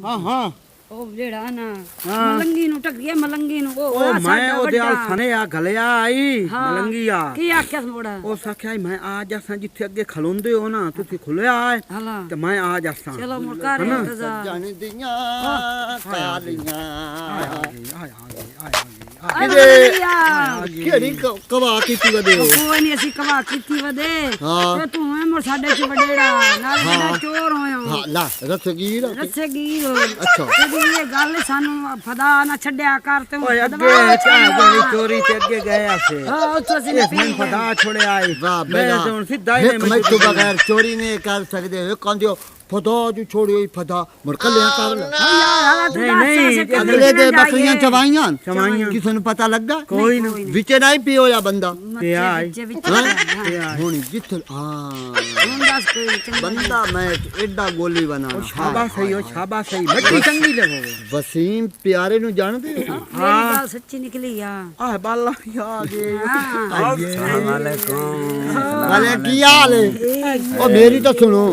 हाँ हाँ ਉਹ ਜਿਹੜਾ ਨਾ ਮਲੰਗੀ ਨੂੰ ਟੱਕੀਏ ਮਲੰਗੀ ਨੂੰ ਉਹ ਮੈਂ ਉਹਦੇ ਆਲ ਸਨੇ ਆ ਗਲਿਆ ਆਈ ਮਲੰਗੀ ਆ ਕੀ ਆਖਿਆ ਮੋੜਾ ਉਹ ਸਾਖਿਆ ਮੈਂ ਆ ਜਾਸਾਂ ਜਿੱਥੇ ਅੱਗੇ ਖਲੋਂਦੇ ਹੋ ਨਾ ਤੁਸੀਂ ਖੁੱਲਿਆ ਆਏ ਤੇ ਮੈਂ ਆ ਜਾਸਾਂ ਚਲੋ ਮੁਰਕਾਰ ਇੰਤਜ਼ਾਰ ਜਾਣ ਦੀਆਂ ਕਾਲੀਆਂ ਕਿਹੜੀ ਕਵਾ ਕੀਤੀ ਵਦੇ ਕੋਈ ਨਹੀਂ ਅਸੀਂ ਕਵਾ ਕੀਤੀ ਵਦੇ ਤੇ ਤੂੰ ਐ ਮੋਰ ਸਾਡੇ ਚ ਵਡੇੜਾ ਨਾਲ ਜਿਹੜਾ ਚੋਰ ਹੋਇਆ ਹਾਂ ਲਾ ਰਸਗੀਰ ਰਸਗੀਰ ਅੱਛਾ ਇਹ ਗੱਲ ਸਾਨੂੰ ਫਦਾ ਨਾ ਛੱਡਿਆ ਕਰ ਤੇ ਓਏ ਅੱਗੇ ਚਾਹ ਚੋਰੀ ਤੇ ਅੱਗੇ ਗਿਆ ਸੀ ਹਾਂ ਉੱਥੋਂ ਅਸੀਂ ਇਹ ਫਦਾ ਛੋੜਿਆ ਆਈ ਵਾਹ ਮੈਂ ਬੇਟਾ ਹੁਣ ਸਿੱਧਾ ਹੀ ਮੈਂ ਤੋਂ ਬਗੈਰ ਚੋਰੀ ਨਹੀਂ ਕਰ ਸਕਦੇ ਹੋ ਕਹਿੰਦੇ ਫਦਾ ਜੋ ਛੋੜੀ ਫਦਾ ਮੁਰਕਲਿਆਂ ਕਰ ਲੈ ਅਗਲੇ ਦੇ ਬੱਕਰੀਆਂ ਚਵਾਈਆਂ ਕਿਸੇ ਨੂੰ ਪਤਾ ਲੱਗਾ ਕੋਈ ਨਹੀਂ ਵਿੱਚ ਨਹੀਂ ਪਿਓ ਜਾਂ ਬੰਦਾ ਪਿਆ ਹੁਣ ਜਿੱਥੇ ਹੁਣ ਦੱਸ ਕੋਈ ਚੰਗਾ ਬੰਦਾ ਮੈਂ ਐਡਾ ਗੋਲੀ ਬਣਾ ਸ਼ਾਬਾਸ਼ ਸਹੀ ਸ਼ਾਬਾਸ਼ ਸਹੀ ਮੱਟੀ ਚੰਗੀ ਲੱਗੋ ਵਸੀਮ ਪਿਆਰੇ ਨੂੰ ਜਾਣਦੇ ਹੋ ਮੇਰੀ ਗੱਲ ਸੱਚੀ ਨਿਕਲੀ ਆ ਆਹ ਬਾਲਾ ਆ ਗਏ अस्सलाम वालेकुम वाले की हाल है ओ मेरी तो सुनो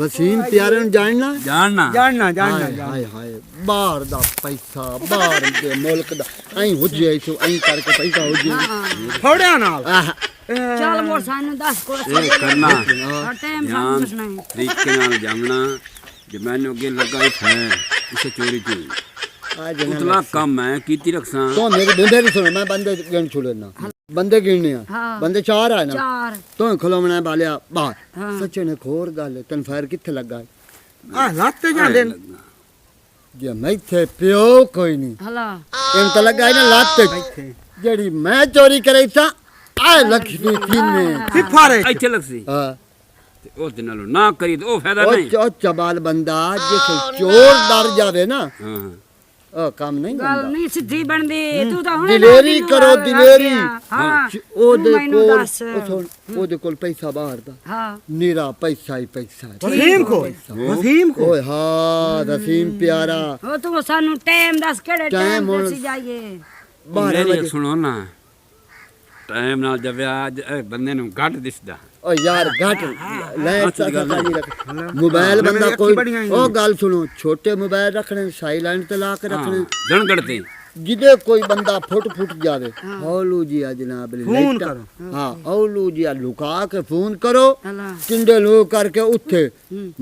वसीम प्यारे ਨੂੰ ਜਾਣਨਾ ਹਾਏ ਹਾਏ ਬਾਹਰ ਦਾ ਪੈਸਾ ਬਾਹਰ ਦੇ ਮੁਲਕ ਦਾ ਐਂ ਹੁਜਿਆ ਇਥੋਂ ਐਂ ਕਰਕੇ ਪੈਸਾ ਹੁਜਿਆ ਥੋੜਿਆ ਨਾਲ ਚੱਲ ਮੋਰ ਸਾਨੂੰ ਦੱਸ ਕੋ ਇਹ ਕਰਨਾ ਟਾਈਮ ਸਾਨੂੰ ਦੱਸਣਾ ਹੈ ਤਰੀਕੇ ਨਾਲ ਜਾਮਣਾ ਜੇ ਮੈਨੂੰ ਅੱਗੇ ਲੱਗਾ ਇਹ ਹੈ ਇਸੇ ਚੋਰੀ ਚ ਉਤਲਾ ਕੰਮ ਹੈ ਕੀਤੀ ਰਖਸਾਂ तो मेरे बंदे भी सुनो मैं बंदे गिन छोड़ना बंदे गिनने हैं बंदे चार है ना ਚਾਰ तो खलोमना बालिया बाहर सच्चे ने खोर गल तन फायर किथे लगा ਆਹ ਲੱਤ ਜਾਂਦੇ जे मैं थे प्यो कोई नहीं ਹਲਾ इन तो लगा ना लात जेड़ी मैं चोरी करे था आ लक्ष्मी थीने ਸਿਫਾਰੇ ਇੱਥੇ ਲਗਸੀ हां ਤੇ ਉਹ ਤੇ ਨਾਲੋਂ ਨਾ ਕਰੀ ਤੇ ਉਹ ਫਾਇਦਾ ਨਹੀਂ ओ चबाल बंदा जिसे चोर डर जावे ना ਹਾਂ ओ काम नहीं ਗੱਲ बनदा ਨਹੀਂ ਸਿੱਧੀ ਬਣਦੀ ਤੂੰ ਤਾਂ ਹੁਣ दिलेरी करो दिलेरी ਹਾਂ ओदे ਮੈਨੂੰ कोल ਦੱਸ। ओदे कोल पैसा बाहर दा ਹਾਂ नीरा पैसा ही पैसा ਵਸੀਮ ਕੋ ओए हाँ रसीम प्यारा ਉਹ ਤੂੰ ਸਾਨੂੰ ਟਾਈਮ ਦੱਸ ਕਿਹੜੇ Time ਟਾਈਮ ਹੁਣ- ਤੇ ਅਸੀਂ ਜਾਈਏ 12 ਮੇਰੀ ਵਜੇ ਸੁਣੋ ਨਾ ਟਾਈਮ ਨਾਲ ਜਵਿਆ ਅੱਜ ਇਹ ਬੰਦੇ ਨੂੰ ਘੱਟ ਦਿਸਦਾ ओ यार घट ले मोबाइल बंदा कोई ओ गल सुनो छोटे मोबाइल रखने साइलेंट ते ला के रखने ਜਣ ਗੜਤੇ जिदे कोई बंदा फुट जावे औलू जी जनाब फोन करो हाँ औलू जी लुका के फोन करो ਹਲਾ टिंडे लो करके उठे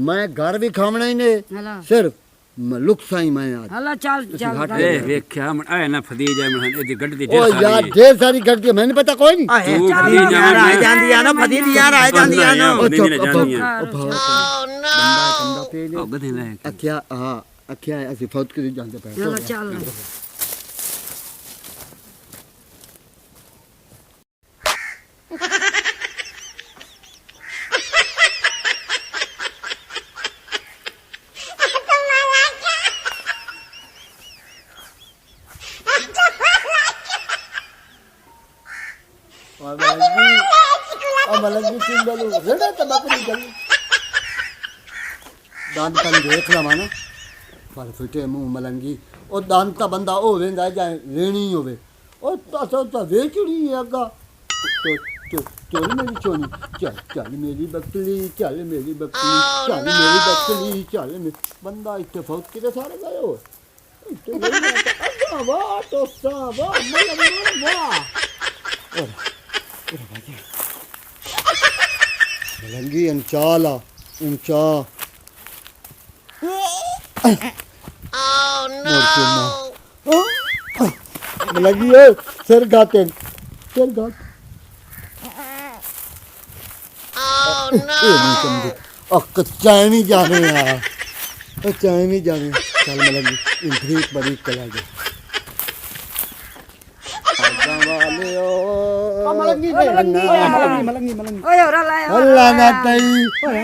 मैं घर भी खावना ही ने ਹਲਾ सिर्फ लुकसा ही मैं आज ਹਲਾ ਚੱਲ ਚੱਲ ਇਹ ਵੇਖਿਆ ਮਨ ਐ ਨਾ ਫਦੀ ਜਾਏ ਮਨ ਇਹਦੀ ਗੱਡ ਦੀ ओ यार ढेर सारी गलती मैंने पता कोई नहीं ਆਹ ਤੂੰ ਫਦੀ ਫਦੀ ਯਾਰ ਆ ਜਾਵੇਂ ਜਾਂਦੀਆਂ ਨਾ ਫਦੀ ਯਾਰ ਆ ਜਾਂਦੀਆਂ ਨਾ ਉਹ ਗਦੇ ਲੈ अखिया हाँ अखिया ऐसी फौत के जानते पे ਹਲਾ ਚੱਲ मलंगी टिंडे लो रेडे तबकरी जल्दी दांत तन देख लवा ना पर फिटे मुंह मलंगी ओ दांता बंदा ओ वेंदा जाए रेणी होवे ओ तसो तो वेचड़ी अगा तो चल मेरी चोनी चल मेरी बकली चल मेरी बकली चल मेरी बकली चल बंदा इत्ते फौत के सारे गए हो इत्ते अगा वाह तो सा वाह मलंगी वाह मलंगी इंचाला इंचा मलंगी है सिर घाटे सिर घाट चैन ही जाने यार चैन ही जाने चल मलंगी इंद्रीक बड़ी कला गया मलंगी ਓਏ ਹੋਰਾ ਲਾਇਆ अल्लाह ना तई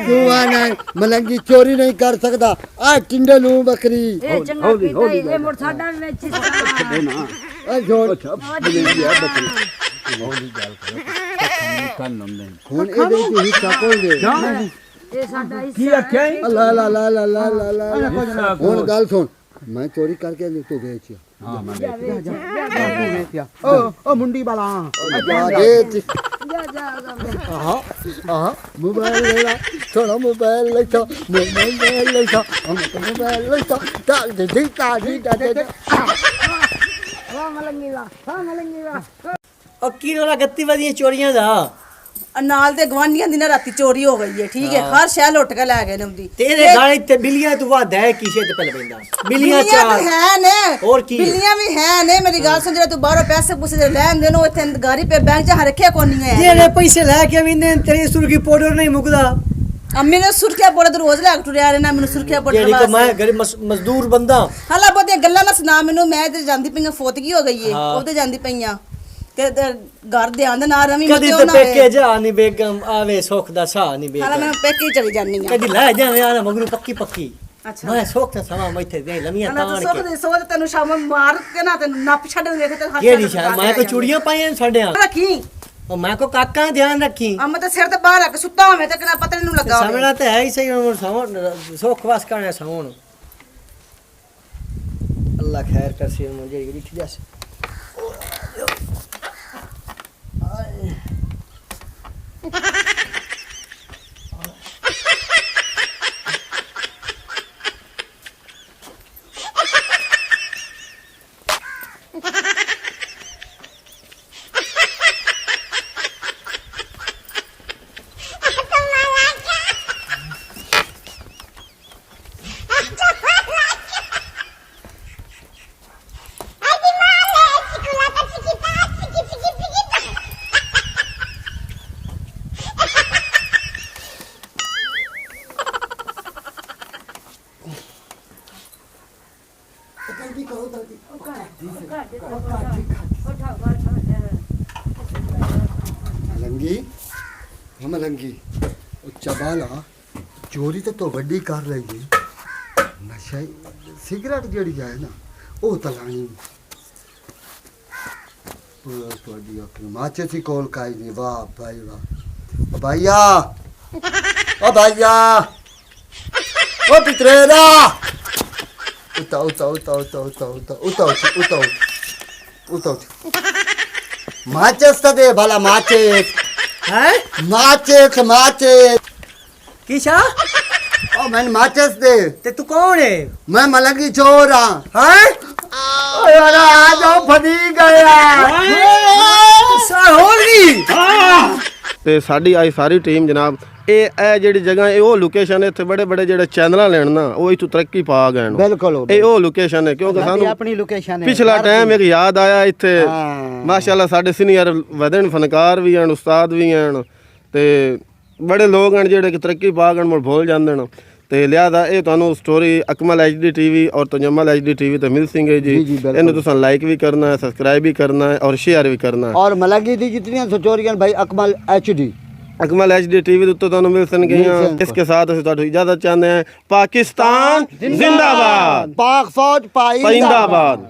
तू आना मलंगी चोरी नहीं कर सकता आ टिंडे लू बकरी ਇਹ ਚੰਗਾ ਕੀਤਾ ਇਹ ਮੋਰ ਸਾਡਾ ਵੀ ਵਿੱਚ आ जोड़ हुन ए दे की हिस्सा कोई दे ਇਹ ਸਾਡਾ ਹਿੱਸਾ ਆਖਿਆ अल्लाह ला ला ला ला ला ला हुन गल सुन मैं चोरी करके ले तो बेच हाँ मैं ओ मुंडी वाला मोबाइल ले ला थोड़ा मोबाइल ले तो मोबाइल ले तो मोबाइल ले तो दे और की रोला गत्ती वाली चोरियां दा ਨਾਲ ਤੇ ਗਵਾਂਢੀਆਂ ਦੀ ਨਾ ਰਾਤੀ ਚੋਰੀ ਹੋ ਗਈ ਹੈ ਠੀਕ ਹੈ ਹਰ ਸ਼ੈ ਲੁੱਟ ਕੇ ਲੈ ਗਏ ਨੇ ਉਹਦੀ तेरे गाड़ी ते बिल्लियां तू वादा है किसे ते पल पैंदा बिल्लियां ਬਿੱਲੀਆਂ चार ਵੀ ਹੈ ਨੇ ਹੋਰ ਕੀ? ਬਿੱਲੀਆਂ ਵੀ ਹੈ ਨੇ ਮੇਰੀ ਗੱਲ ਸੁਣ ਜਿਹੜਾ ਤੂੰ ਬਾਹਰੋਂ ਪੈਸੇ ਪੂਸੇ ਜਿਹੜੇ ਲੈਣ ਦੇ ਨੂੰ ਇੱਥੇ ਗਾਰੀ ਪੇ ਬੈਂਕ 'ਚ ਰੱਖਿਆ ਕੋਈ ਨਹੀਂ ਹੈ जेड़े पैसे लेके विंदे तेरी सुर्खी पाउडर नहीं मुकदा ਅੰਮੀ ਨੇ ਸੁਰਖਿਆ ਪੋੜਾ ਤੇ ਰੋਜ਼ ਲੈ ਕੇ ਟੁਰਿਆ ਰਹਿਣਾ ਮੈਨੂੰ ਸੁਰਖਿਆ ਪੋੜਾ जेड़ी को मैं गरीब मजदूर बंदा ਹਾਲਾ ਬਹੁਤੀਆਂ ਗੱਲਾਂ ਨਾ ਸੁਣਾ ਮੈਨੂੰ ਮੈਂ ਤੇ ਜਾਂਦੀ ਪਈਆਂ ਫੋਤਗੀ ਹੋ ਗਈ ਏ ਹਾਂ। ਉਹ ਤੇ ਜਾਂਦੀ ਪਈਆਂ ਕਿ ਘਰ ਦੇ ਆਂਦੇ ਨਾ ਰਵੀ कदी ਮਤਿਓ ते ਨਾ पेके जा नहीं बेगम आवे सुख दा सा नहीं ਹਾਲਾ बेगम ਮੈਂ ਪੇਕੇ ਹੀ ਚਲੀ ਜਾਨੀ ਆ कदी ला जावे आना मगरू पक्की पक्की ਅੱਛਾ मैं सुख दा समा मैथे दे लमियां ਹਾਲਾ ਤੂੰ तान ਸੁੱਖ के ਦੀ ਸੋਚ ਤੈਨੂੰ ਸ਼ਾਮ ਮਾਰ ਕੇ ਨਾ ਤੈਨੂੰ ਨੱਪ ਛੱਡਣਗੇ ਤੇ ਹੱਥ केड़ी शायद मैं को चूड़ियां पाईयां साडे ਰੱਖੀ और मैं को काका ध्यान रखी ਅੰਮ ਤਾਂ ਸਿਰ ਤੇ ਬਾਹਰ ਰੱਖ ਸੁੱਤਾ ਹੋਵੇ ਤੇ ਕਿਨਾ ਪਤਾ ਨੂੰ ਲੱਗਾ ਹੋਵੇ समझना तो है ही सही और सावन सुख वास करना सावन अल्लाह खैर कर से मुझे ये लिख जास ਮਲੰਗੀ ਮਲੰਗੀ ਉਹ ਚਬਾਲਾ ਚੋਰੀ ਤਾਂ ਵੱਡੀ ਕਰ ਲਈ ਜੀ ਨਸ਼ਾ ਸਿਗਰਟ ਜਿਹੜੀ ਹੈ ਨਾ ਉਹ ਤਾਂ ਲਾਣੀ ਪੂਰਾ ਤੁਹਾਡੀ ਅੱਖ ਮਾਚੇ ਸੀ ਕੋਲ ਕਾਈ ਨਹੀਂ ਵਾਹ ਭਾਈ ਵਾਹ ਭਾਈਆ ਓ ਭਾਈਆ ਓ ਪਿਤਰੇਰਾ ਉਤਾ ਮਾਚਸ ਤਾਂ ਦੇ ਭਲਾ ਮਾਚਸ हैं ਮਾਚਸ किशा ओ मैं माचस दे ते तू कौन है मैं मलंगी चोर हाँ हैं ओ यार आ जाओ फटी गया सा होगी ਤੇ ਸਾਡੀ ਆਈ ਸਾਰੀ ਟੀਮ ਜਨਾਬ ਇਹ ਜਿਹੜੀ ਜਗ੍ਹਾ ਇਹ ਉਹ ਲੋਕੇਸ਼ਨ ਇੱਥੇ ਬੜੇ ਬੜੇ ਜਿਹੜੇ ਚੈਨਲਾਂ ਲੈਣ ਨਾ ਉਹ ਇਥੋਂ ਤਰੱਕੀ ਪਾ ਗਏ ਨੇ ਬਿਲਕੁਲ ਇਹ ਉਹ ਲੋਕੇਸ਼ਨ ਹੈ ਕਿਉਂਕਿ ਸਾਨੂੰ ਆਪਣੀ ਲੋਕੇਸ਼ਨ ਹੈ ਪਿਛਲਾ ਟਾਈਮ ਇੱਕ ਯਾਦ ਆਇਆ ਇੱਥੇ ਮਾਸ਼ਾਅੱਲਾ ਸਾਡੇ ਸੀਨੀਅਰ ਵਧਣ ਫਨਕਾਰ ਵੀ ਹਨ ਉਸਤਾਦ ਵੀ ਹਨ ਤੇ ਬੜੇ ਲੋਕ ਹਨ ਜਿਹੜੇ ਕਿ ਤਰੱਕੀ ਪਾ ਗਏ ਮੁੜ ਭੁੱਲ ਜਾਂਦੇ ਨੇ ਤੇ ਲਿਆਦਾ ਇਹ ਤੁਹਾਨੂੰ ਸਟੋਰੀ ਅਕਮਲ ਐਚਡੀ ਟੀਵੀ ਔਰ ਤਜਮਲ ਐਚਡੀ ਟੀਵੀ ਤੇ ਮਿਲ ਸਿੰਘੇ ਜੀ ਇਹਨੂੰ ਤੁਸੀਂ ਲਾਈਕ ਵੀ ਕਰਨਾ ਹੈ ਸਬਸਕ੍ਰਾइब भी करना है और शेयर भी करना है और मलंगी दी जितनी स्टोरियां भाई Akmal HD Akmal HD TV ਦੇ ਉੱਤੇ ਤੁਹਾਨੂੰ ਮਿਲ ਸਕਣਗੀਆਂ ਇਸ ਕੇ ਸਾਥ ਅਸੀਂ ਤੁਹਾਨੂੰ ਇਜਾਜ਼ਤ ਚਾਹੁੰਦੇ ਹਾਂ ਪਾਕਿਸਤਾਨ ਜ਼ਿੰਦਾਬਾਦ पाक फौज पाइंदाबाद